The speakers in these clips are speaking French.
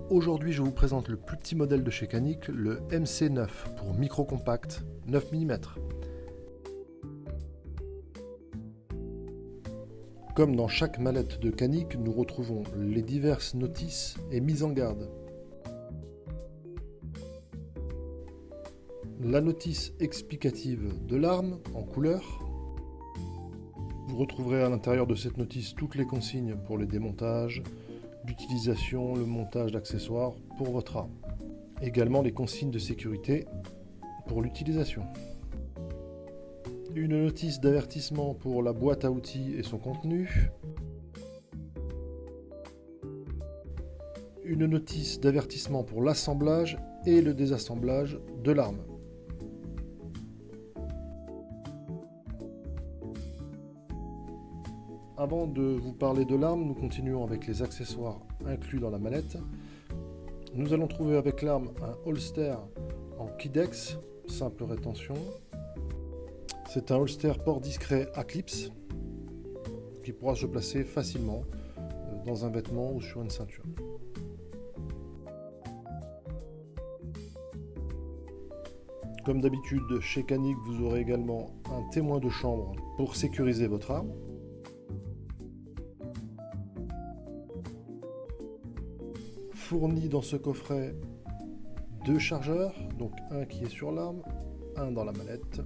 Aujourd'hui, je vous présente le plus petit modèle de chez Canik, le MC9 pour micro compact 9 mm. Comme dans chaque mallette de Canik, nous retrouvons les diverses notices et mises en garde. La notice explicative de l'arme en couleur. Vous retrouverez à l'intérieur de cette notice toutes les consignes pour les démontages, l'utilisation, le montage d'accessoires pour votre arme. Également les consignes de sécurité pour l'utilisation. Une notice d'avertissement pour la boîte à outils et son contenu. Une notice d'avertissement pour l'assemblage et le désassemblage de l'arme. Avant de vous parler de l'arme, nous continuons avec les accessoires inclus dans la mallette. Nous allons trouver avec l'arme un holster en Kydex, simple rétention. C'est un holster port discret à clips qui pourra se placer facilement dans un vêtement ou sur une ceinture. Comme d'habitude, chez Canik, vous aurez également un témoin de chambre pour sécuriser votre arme. Fourni dans ce coffret 2 chargeurs, donc un qui est sur l'arme, un dans la mallette.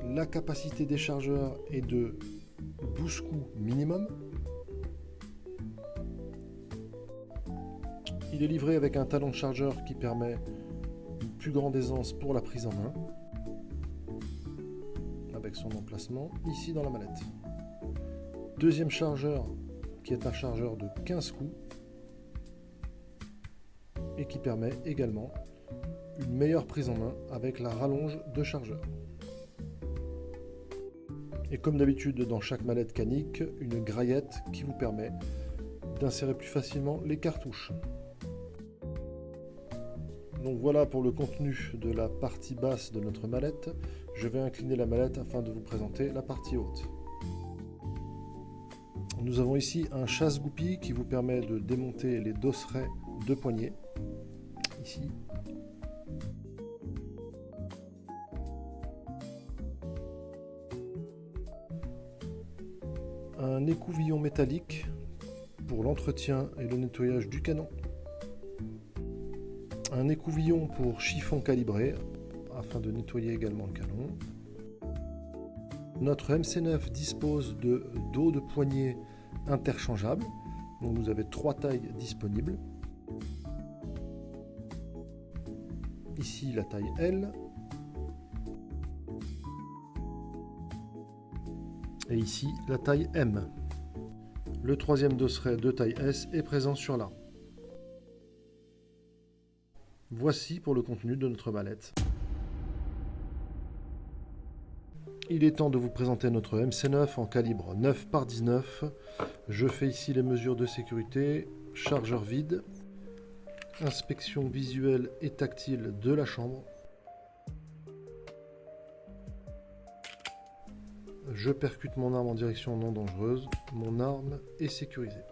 La capacité des chargeurs est de 12 coups minimum. Il est livré avec un talon de chargeur qui permet une plus grande aisance pour la prise en main, avec son emplacement ici dans la mallette. Deuxième chargeur qui est un chargeur de 15 coups et qui permet également une meilleure prise en main avec la rallonge de chargeur. Et comme d'habitude dans chaque mallette Canik, une graillette qui vous permet d'insérer plus facilement les cartouches. Donc voilà pour le contenu de la partie basse de notre mallette. Je vais incliner la mallette afin de vous présenter la partie haute. Nous avons ici un chasse-goupille qui vous permet de démonter les dosserets de poignée, ici. Un écouvillon métallique pour l'entretien et le nettoyage du canon. Un écouvillon pour chiffon calibré afin de nettoyer également le canon. Notre MC9 dispose de dos de poignée interchangeables. Donc vous avez 3 tailles disponibles. Ici la taille L. Et ici la taille M. Le troisième dosseret de taille S est présent sur l'arme. Voici pour le contenu de notre mallette. Il est temps de vous présenter notre MC9 en calibre 9 par 19. Je fais ici les mesures de sécurité, chargeur vide, inspection visuelle et tactile de la chambre. Je percute mon arme en direction non dangereuse. Mon arme est sécurisée.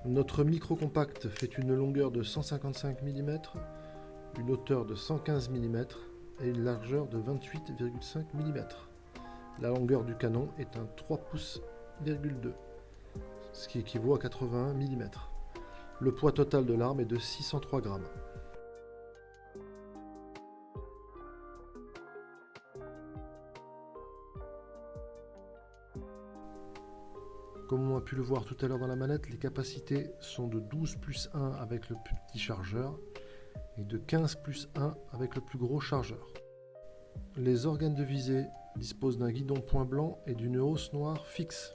Notre micro compact fait une longueur de 155 mm, une hauteur de 115 mm et une largeur de 28,5 mm. La longueur du canon est un 3 pouces, ce qui équivaut à 81 mm. Le poids total de l'arme est de 603 grammes. Comme on a pu le voir tout à l'heure dans la mallette, les capacités sont de 12 plus 1 avec le plus petit chargeur et de 15 plus 1 avec le plus gros chargeur. Les organes de visée disposent d'un guidon point blanc et d'une hausse noire fixe.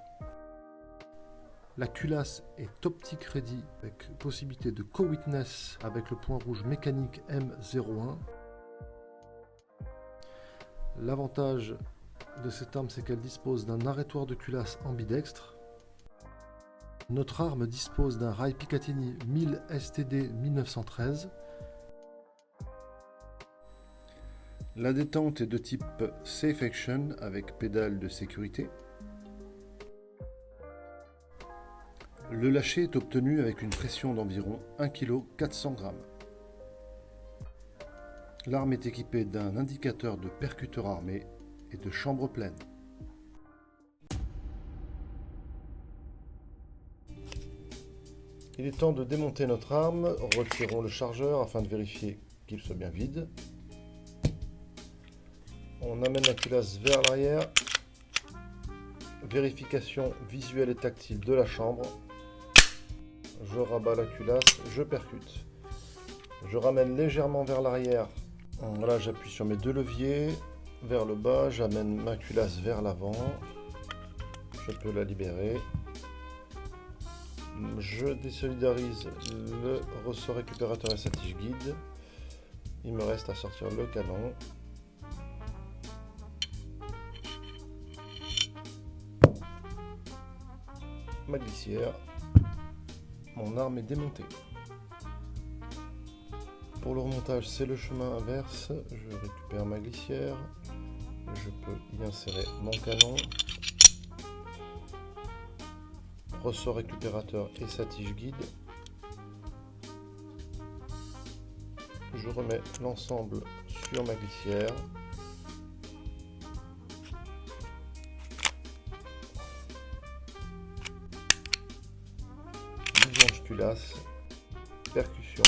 La culasse est optique ready avec possibilité de co-witness avec le point rouge mécanique M01. L'avantage de cette arme, c'est qu'elle dispose d'un arrêtoir de culasse ambidextre. Notre arme dispose d'un rail Picatinny 1000 STD 1913. La détente est de type Safe Action avec pédale de sécurité. Le lâcher est obtenu avec une pression d'environ 1 kg 400 g. L'arme est équipée d'un indicateur de percuteur armé et de chambre pleine. Il est temps de démonter notre arme. Retirons le chargeur afin de vérifier qu'il soit bien vide. On amène la culasse vers l'arrière. Vérification visuelle et tactile de la chambre. Je rabats la culasse, je percute. Je ramène légèrement vers l'arrière. Voilà, j'appuie sur mes deux leviers. Vers le bas, j'amène ma culasse vers l'avant. Je peux la libérer. Je désolidarise le ressort récupérateur et sa tige guide. Il me reste à sortir le canon. Ma glissière. Mon arme est démontée. Pour le remontage, c'est le chemin inverse. Je récupère ma glissière. Je peux y insérer mon canon. Ressort récupérateur et sa tige guide. Je remets l'ensemble sur ma glissière. Vidange culasse, percussion,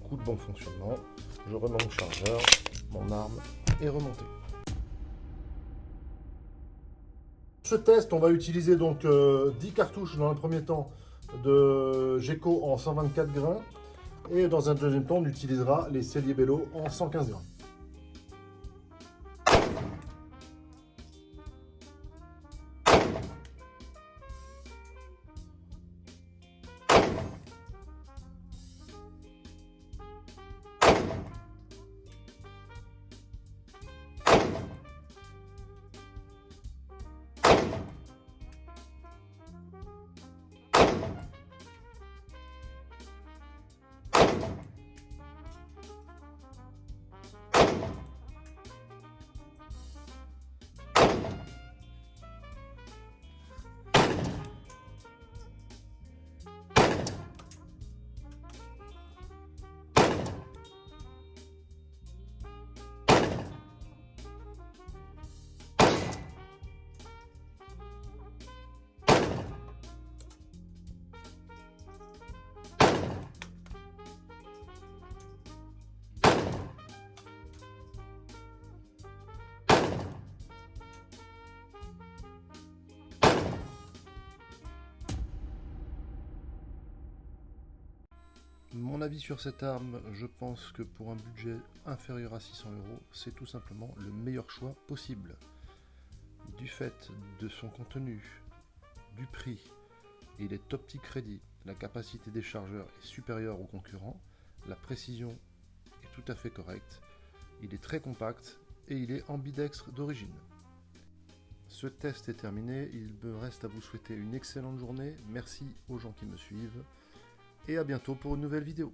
coup de bon fonctionnement. Je remets mon chargeur, mon arme est remontée. Ce test, on va utiliser donc 10 cartouches dans un premier temps de Geco en 124 grains et dans un deuxième temps on utilisera les Cellier Bello en 115 grains. Mon avis sur cette arme, je pense que pour un budget inférieur à 600 €, c'est tout simplement le meilleur choix possible. Du fait de son contenu, du prix et des top petits crédits, la capacité des chargeurs est supérieure aux concurrents, la précision est tout à fait correcte, il est très compact et il est ambidextre d'origine. Ce test est terminé, il me reste à vous souhaiter une excellente journée, merci aux gens qui me suivent, et à bientôt pour une nouvelle vidéo.